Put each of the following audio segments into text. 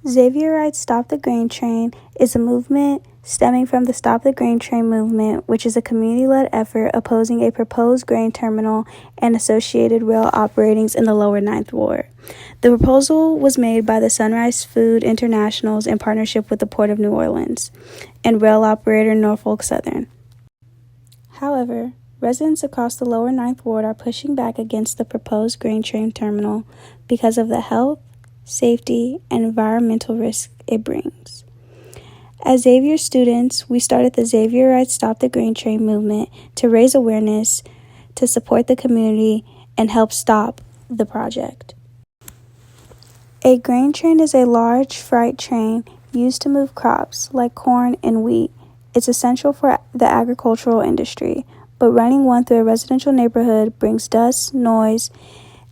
Xavier writes Stop the Grain Train is a movement stemming from the Stop the Grain Train movement, which is a community-led effort opposing a proposed grain terminal and associated rail operatings in the Lower Ninth Ward. The proposal was made by the Sunrise Food Internationals in partnership with the Port of New Orleans and rail operator Norfolk Southern. However, residents across the Lower Ninth Ward are pushing back against the proposed grain train terminal because of the health, safety, and environmental risk it brings. As Xavier students, we started the Xavier Writes Stop the Grain Train movement to raise awareness, to support the community, and help stop the project. A grain train is a large freight train used to move crops like corn and wheat. It's essential for the agricultural industry, but running one through a residential neighborhood brings dust, noise,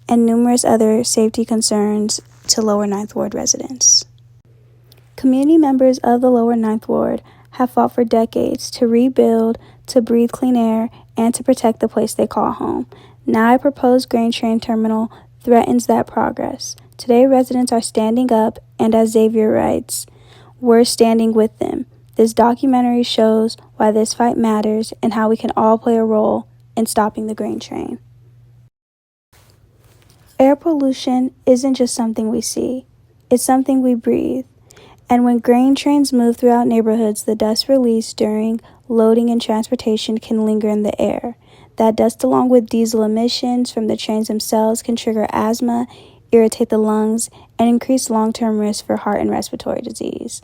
and numerous other safety concerns to Lower Ninth Ward residents. Community members of the Lower Ninth Ward have fought for decades to rebuild, to breathe clean air, and to protect the place they call home. Now a proposed grain train terminal threatens that progress. Today residents are standing up, and as Xavier writes, we're standing with them. This documentary shows why this fight matters and how we can all play a role in stopping the grain train. Air pollution isn't just something we see, it's something we breathe. And when grain trains move throughout neighborhoods, the dust released during loading and transportation can linger in the air. That dust, along with diesel emissions from the trains themselves, can trigger asthma, irritate the lungs, and increase long-term risk for heart and respiratory disease.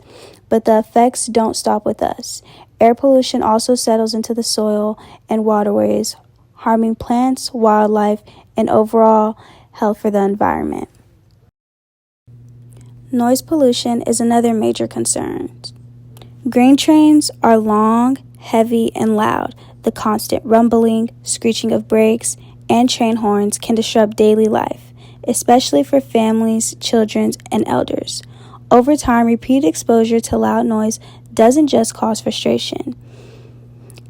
But the effects don't stop with us. Air pollution also settles into the soil and waterways, harming plants, wildlife, and overall health for the environment. Noise pollution is another major concern. Grain trains are long, heavy, and loud. The constant rumbling, screeching of brakes, and train horns can disrupt daily life, especially for families, children, and elders. Over time, repeated exposure to loud noise doesn't just cause frustration.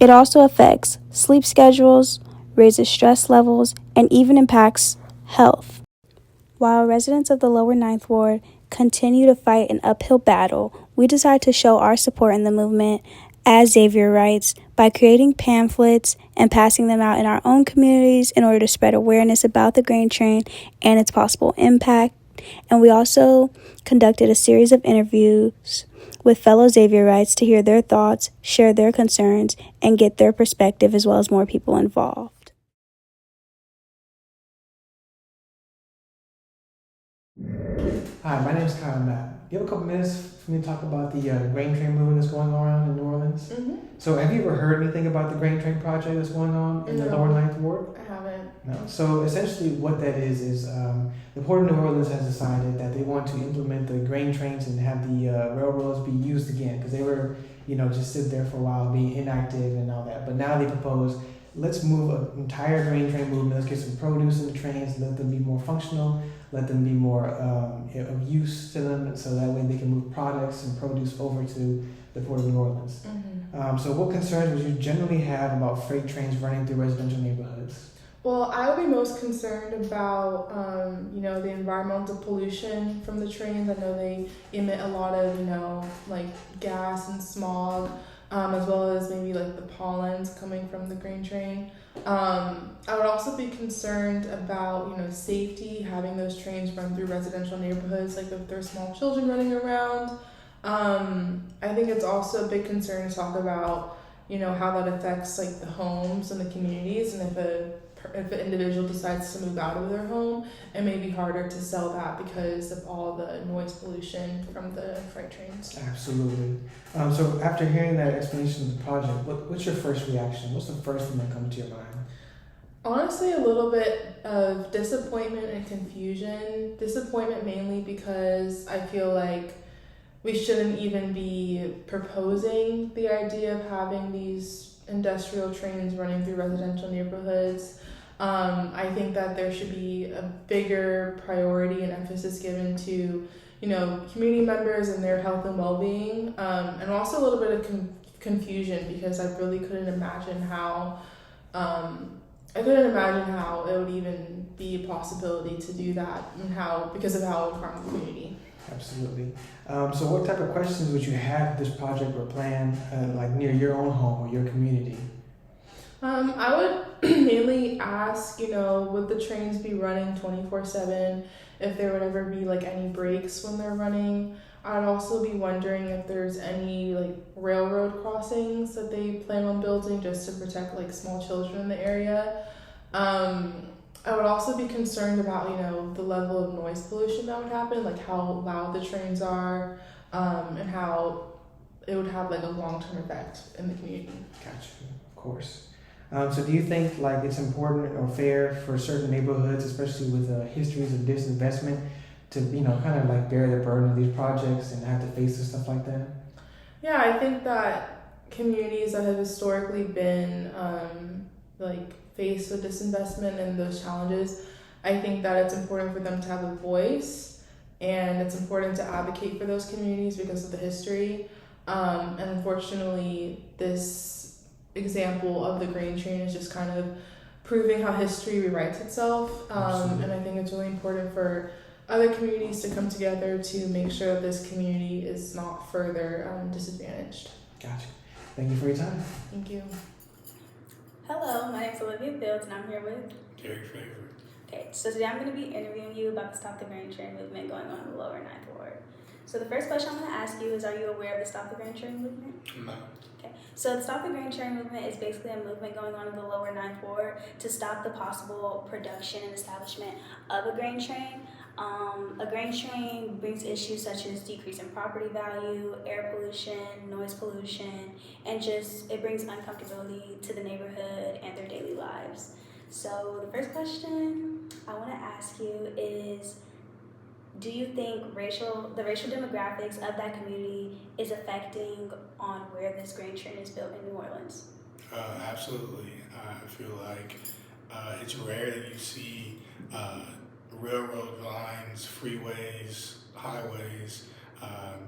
It also affects sleep schedules, raises stress levels, and even impacts health. While residents of the Lower Ninth Ward continue to fight an uphill battle, we decided to show our support in the movement, as Xavier writes, by creating pamphlets and passing them out in our own communities in order to spread awareness about the grain train and its possible impact. And we also conducted a series of interviews with fellow Xavierites to hear their thoughts, share their concerns, and get their perspective as well as more people involved. Hi, my name is Kyle Matt. Do you have a couple minutes for me to talk about the grain train movement that's going around in New Orleans? Mm-hmm. So, have you ever heard anything about the grain train project that's going on in the Lower Ninth Ward? I haven't. No. So, essentially, what that is the Port of New Orleans has decided that they want to implement the grain trains and have the railroads be used again because they were, just sit there for a while, being inactive and all that. But now they propose, let's move an entire grain train movement. Let's get some produce in the trains, let them be more functional. Let them be more of use to them, so that way they can move products and produce over to the Port of New Orleans. Mm-hmm. So what concerns would you generally have about freight trains running through residential neighborhoods? Well, I would be most concerned about, the environmental pollution from the trains. I know they emit a lot of, like gas and smog, as well as maybe like the pollens coming from the grain train. I would also be concerned about, safety, having those trains run through residential neighborhoods, like if there's small children running around. I think it's also a big concern to talk about, how that affects like the homes and the communities, and if an individual decides to move out of their home, it may be harder to sell that because of all the noise pollution from the freight trains. Absolutely. So after hearing that explanation of the project, what's your first reaction? What's the first thing that comes to your mind? Honestly, a little bit of disappointment and confusion. Disappointment mainly because I feel like we shouldn't even be proposing the idea of having these industrial trains running through residential neighborhoods. I think that there should be a bigger priority and emphasis given to, community members and their health and well-being, and also a little bit of confusion because I really couldn't imagine how it would even be a possibility to do that, and because of how it would harm the community. Absolutely. So what type of questions would you have if this project were planned like near your own home or your community? I would mainly ask, would the trains be running 24/7? If there would ever be like any breaks when they're running. I'd also be wondering if there's any like railroad crossings that they plan on building just to protect like small children in the area. I would also be concerned about, the level of noise pollution that would happen, like how loud the trains are, and how it would have like a long-term effect in the community. Gotcha, of course. So do you think like it's important or fair for certain neighborhoods, especially with histories of disinvestment, to kind of like bear the burden of these projects and have to face and stuff like that? Yeah, I think that communities that have historically been like faced with disinvestment and those challenges, I think that it's important for them to have a voice, and it's important to advocate for those communities because of the history. And unfortunately, this example of the grain train is just kind of proving how history rewrites itself. And I think it's really important for other communities to come together to make sure that this community is not further disadvantaged. Gotcha. Thank you for your time. Thank you. Hello, my name is Olivia Fields, and I'm here with Xavier. Okay, so today I'm going to be interviewing you about the Stop the Grain Train movement going on in the lower Ninth Ward. So the first question I'm going to ask you is, are you aware of the Stop the Grain Train movement? No. Okay, so the Stop the Grain Train movement is basically a movement going on in the lower Ninth Ward to stop the possible production and establishment of a grain train. A grain train brings issues such as decrease in property value, air pollution, noise pollution, and it brings uncomfortability to the neighborhood and their daily lives. So the first question I want to ask you is, do you think the racial demographics of that community is affecting on where this grain train is built in New Orleans? Absolutely. I feel like it's rare that you see railroad lines, freeways, highways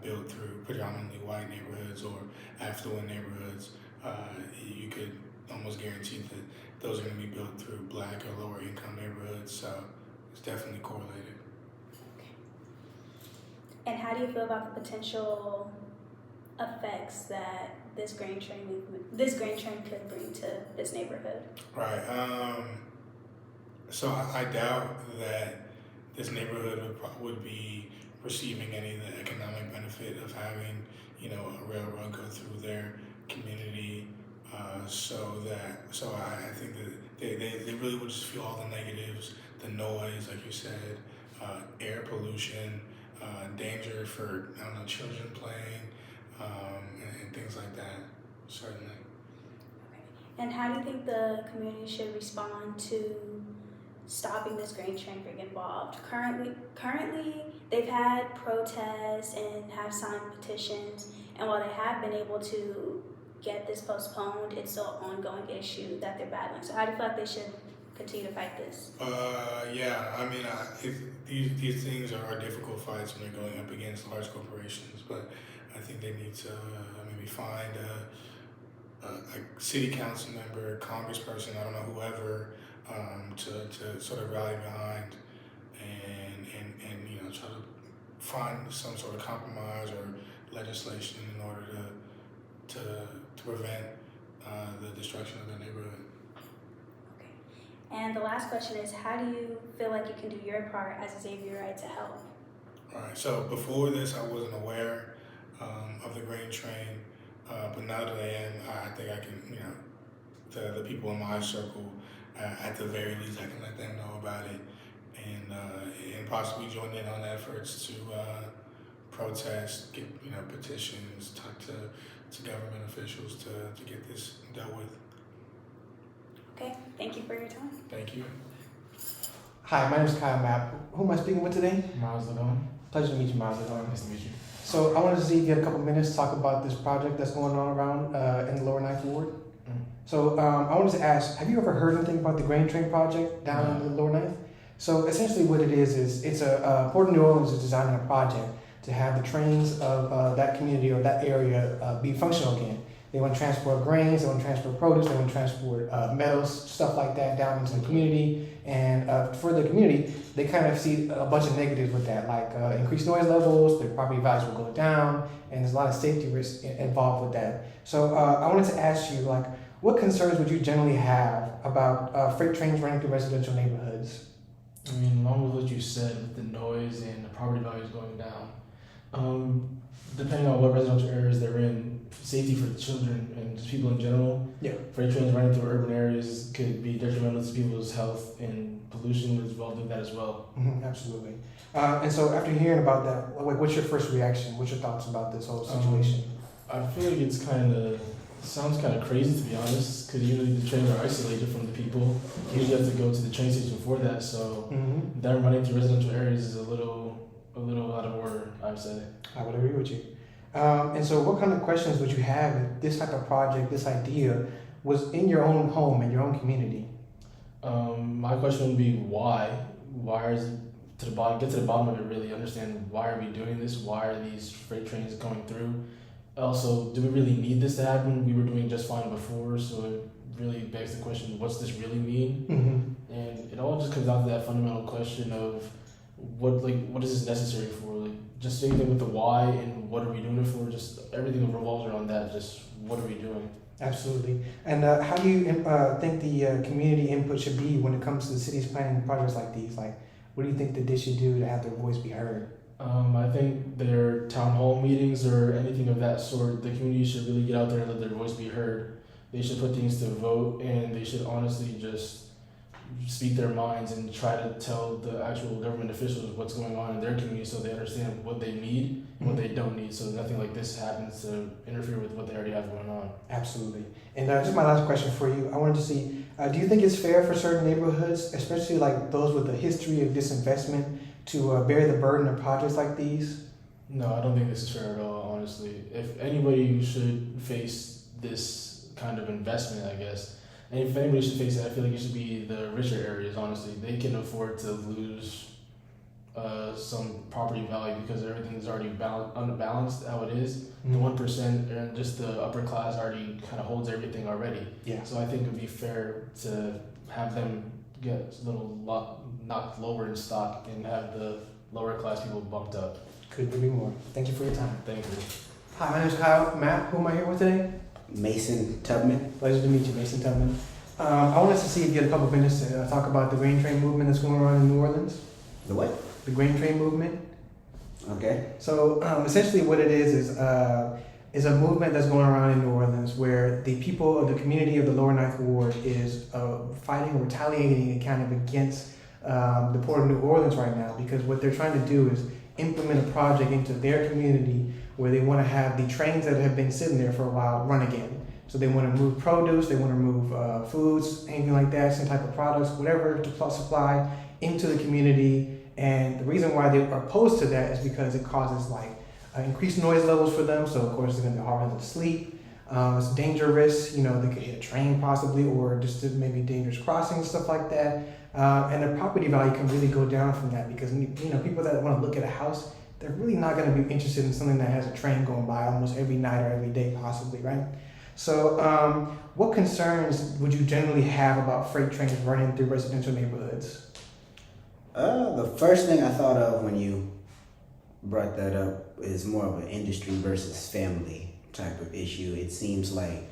built through predominantly white neighborhoods or affluent neighborhoods. You could almost guarantee that those are going to be built through black or lower income neighborhoods, so it's definitely correlated. And how do you feel about the potential effects that this grain train could bring to this neighborhood? Right. So I doubt that this neighborhood would be receiving any of the economic benefit of having, a railroad go through their community. So I think that they really would just feel all the negatives, the noise, like you said, air pollution, danger for, children playing, and things like that, certainly. Okay. And how do you think the community should respond to stopping this grain train from getting involved? Currently, they've had protests and have signed petitions, and while they have been able to get this postponed, it's still an ongoing issue that they're battling. So how do you feel like they should continue to fight this? Yeah, I mean, these things are difficult fights when they're going up against large corporations, but I think they need to maybe find a city council member, congressperson, I don't know, whoever, to sort of rally behind and try to find some sort of compromise or legislation in order to prevent the destruction of the neighborhood. Okay. And the last question is, how do you feel like you can do your part as a Xavier to help? All right. So before this, I wasn't aware of the grain train, but now that I am, I think I can, the people in my circle, at the very least, I can let them know about it and possibly join in on efforts to protest, get petitions, talk to government officials to get this dealt with. Okay, thank you for your time. Thank you. Hi, my name is Kyle Mapp. Who am I speaking with today? Miles Ladon. Pleasure to meet you, Miles. Nice to meet you. So I wanted to see if you had a couple minutes to talk about this project that's going on around in the lower Ninth Ward. So I wanted to ask, have you ever heard anything about the grain train project down in the lower Ninth? So essentially what it is it's Port of New Orleans is designing a project to have the trains of that community or that area be functional again. They want to transport grains, they want to transport produce, they want to transport metals, stuff like that down into the community. And for the community, they kind of see a bunch of negatives with that, like increased noise levels, their property values will go down, and there's a lot of safety risks involved with that. So I wanted to ask you, like, what concerns would you generally have about freight trains running through residential neighborhoods? I mean, along with what you said, with the noise and the property values going down, depending on what residential areas they're in, safety for the children and just people in general, Yeah. freight trains running through urban areas could be detrimental to people's health, and pollution is involved in that as well. Absolutely. And so after hearing about that, like, what's your first reaction? What's your thoughts about this whole situation? I feel like sounds kind of crazy, to be honest, because usually the trains are isolated from the people. You usually have to go to the train station for that, so them running through residential areas is a little out of order, I would say. I would agree with you. And so what kind of questions would you have if this type of project, this idea, was in your own home, in your own community? My question would be why? Why is it to the bottom? Get to the bottom of it. Really understand why are we doing this? Why are these freight trains going through? Also, do we really need this to happen? We were doing just fine before, so it really begs the question: what's this really mean? And it all just comes down to that fundamental question of what is this necessary for? Like, just same thing with the why and what are we doing it for? Just everything revolves around that. Just what are we doing? Absolutely. And how do you think the community input should be when it comes to the city's planning projects like these? Like, what do you think that they should do to have their voice be heard? I think their town hall meetings or anything of that sort, the community should really get out there and let their voice be heard. They should put things to vote, and they should honestly just speak their minds and try to tell the actual government officials what's going on in their community so they understand what they need and what they don't need, so nothing like this happens to interfere with what they already have going on. Absolutely. And just my last question for you, I wanted to see, do you think it's fair for certain neighborhoods, especially like those with a history of disinvestment, to bear the burden of projects like these? No, I don't think this is fair at all, honestly. If anybody should face this kind of investment, I guess, and if anybody should face it, I feel like it should be the richer areas, honestly. They can afford to lose some property value because everything's already unbalanced how it is. The 1% and just the upper class already kind of holds everything already. Yeah. So I think it would be fair to have them get a little knocked lower in stock and have the lower class people bumped up. Couldn't agree more. Thank you for your time. Thank you. Hi, my name is Kyle. Matt, who am I here with today? Mason Tubman. Pleasure to meet you, Mason Tubman. I wanted to see if you had a couple minutes to talk about the grain train movement that's going on in New Orleans. The what? The grain train movement. Okay. So essentially what it is a movement that's going around in New Orleans where the people of the community of the Lower Ninth Ward is fighting and retaliating kind of against the Port of New Orleans right now, because what they're trying to do is implement a project into their community where they want to have the trains that have been sitting there for a while run again. So they want to move produce, they want to move foods, anything like that, some type of products, whatever to supply into the community. And the reason why they are opposed to that is because it causes like increased noise levels for them. So of course it's going to be hard for them to sleep. It's dangerous. You know, they could hit a train possibly, or just maybe dangerous crossings, stuff like that. And the property value can really go down from that because, you know, people that want to look at a house, they're really not going to be interested in something that has a train going by almost every night or every day possibly, right? So what concerns would you generally have about freight trains running through residential neighborhoods? The first thing I thought of when you brought that up is more of an industry versus family type of issue. It seems like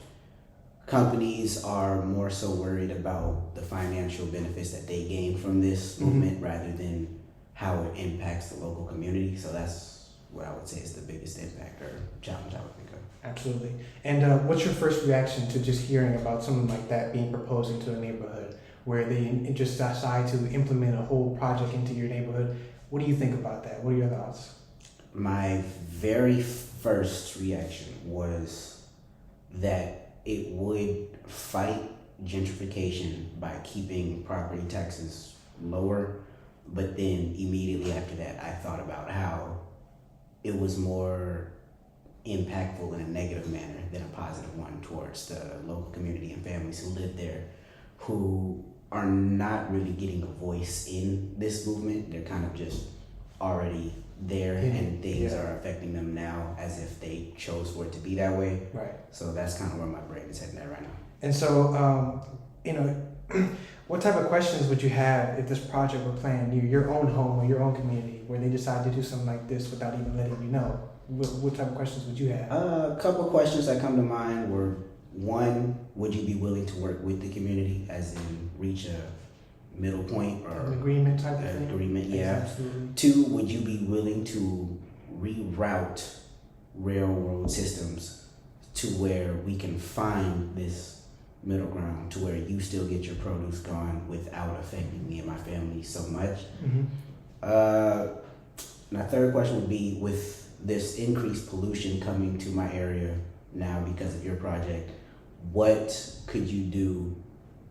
companies are more so worried about the financial benefits that they gain from this movement rather than how it impacts the local community. So that's what I would say is the biggest impact or challenge I would think of. Absolutely. And what's your first reaction to just hearing about something like that being proposed into a neighborhood where they just decide to implement a whole project into your neighborhood? What do you think about that? What are your thoughts? My very first reaction was that it would fight gentrification by keeping property taxes lower. But then immediately after that, I thought about how it was more impactful in a negative manner than a positive one towards the local community and families who live there, who are not really getting a voice in this movement. They're kind of just already there and things are affecting them now as if they chose for it to be that way. Right. So that's kind of where my brain is heading at right now. And so, what type of questions would you have if this project were planned near your own home or your own community where they decide to do something like this without even letting you know? What type of questions would you have? A couple of questions that come to mind were, one, would you be willing to work with the community, as in reach a middle point or An agreement type of thing? agreement, yeah. Absolutely. Two, would you be willing to reroute railroad systems to where we can find this middle ground to where you still get your produce gone without affecting me and my family so much? Mm-hmm. My third question would be, with this increased pollution coming to my area now because of your project, what could you do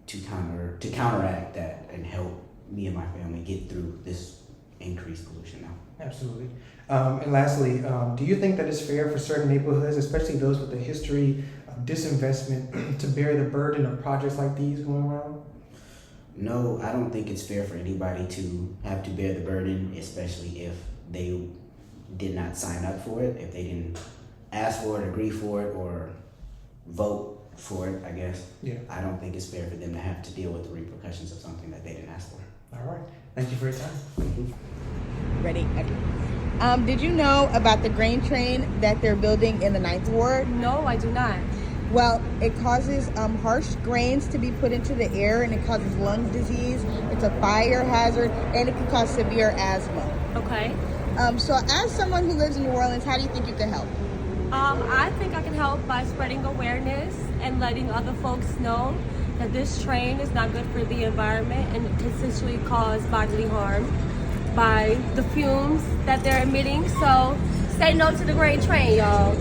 to counteract that and help me and my family get through this increased pollution now? Absolutely. And lastly, do you think that it's fair for certain neighborhoods, especially those with a history of disinvestment, to bear the burden of projects like these going around? No, I don't think it's fair for anybody to have to bear the burden, especially if they did not sign up for it, if they didn't ask for it, agree for it, or vote for it, I guess. Yeah. I don't think it's fair for them to have to deal with the repercussions of something that they didn't ask for. All right. Thank you for your time. Ready? Okay. Did you know about the grain train that they're building in the 9th Ward? No, I do not. Well, it causes harsh grains to be put into the air, and it causes lung disease. It's a fire hazard, and it can cause severe asthma. Okay. So as someone who lives in New Orleans, how do you think you can help? I think I can help by spreading awareness and letting other folks know that this train is not good for the environment and can essentially cause bodily harm by the fumes that they're emitting. So say no to the grain train, y'all.